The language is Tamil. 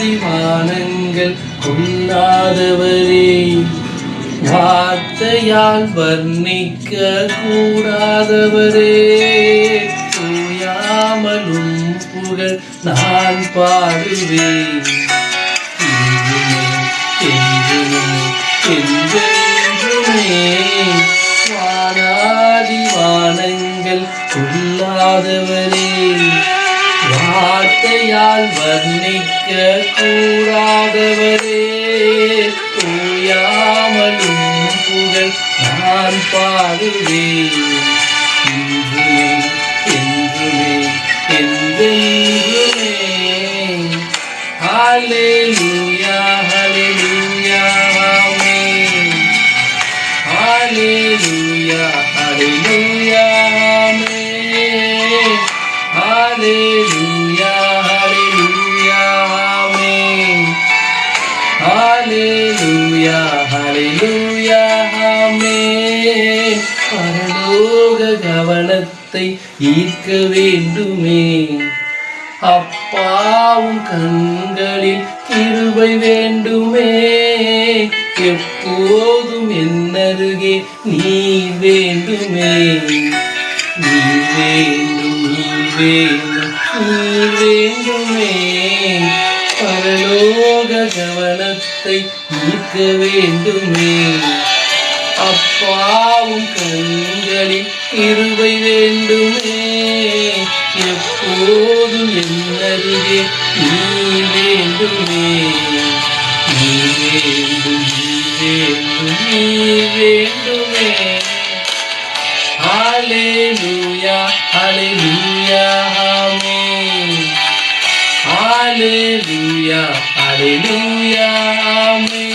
வானாதிவானங்கள் கொள்ளாதவரே, வார்த்தையால் வர்ணிக்க கூடாதவரே, தூயாமலும் புகழ் நான் பாடுவேன். வானாதிவானங்கள் கொள்ளாதவரே, வார்த்தையால் வர்ணிக்க கூடாதவரே, தூயாமலும் புகழ் நான் பாடுவேன். என்றுமே என்றுமே என்றென்றுமே. ஹல்லேலூயா ஹல்லேலூயா ஆமென். ஹல்லேலூயா ஹல்லேலூயா ஆமென். ஹல்லேலூயா ஹல்லேலூயா ஆமென். ஹல்லேலூயா ஹல்லேலூயா ஆமென். பரலோக கவனத்தை ஈர்க்க வேண்டுமே, அப்பாவும் கண்களில் கிருபை வேண்டுமே, எப்போதும் என்னருகே நீ வேண்டுமே. நீ வேண்டும் நீ வேண்டும் நீ வேண்டுமே. பரலோக கவனத்தை ஈர்க்க வேண்டுமே, அப்பாவும் கண்களில் கிருபை வேண்டுமே, எப்போதும் என்னருகே நீ வேண்டுமே. நீ வேண்டும் நீ வேண்டும் நீ வேண்டுமே. ஹல்லேலூயா ஹல்லேலூயா ஆமென். ஹல்லேலூயா ஹல்லேலூயா ஆமென்.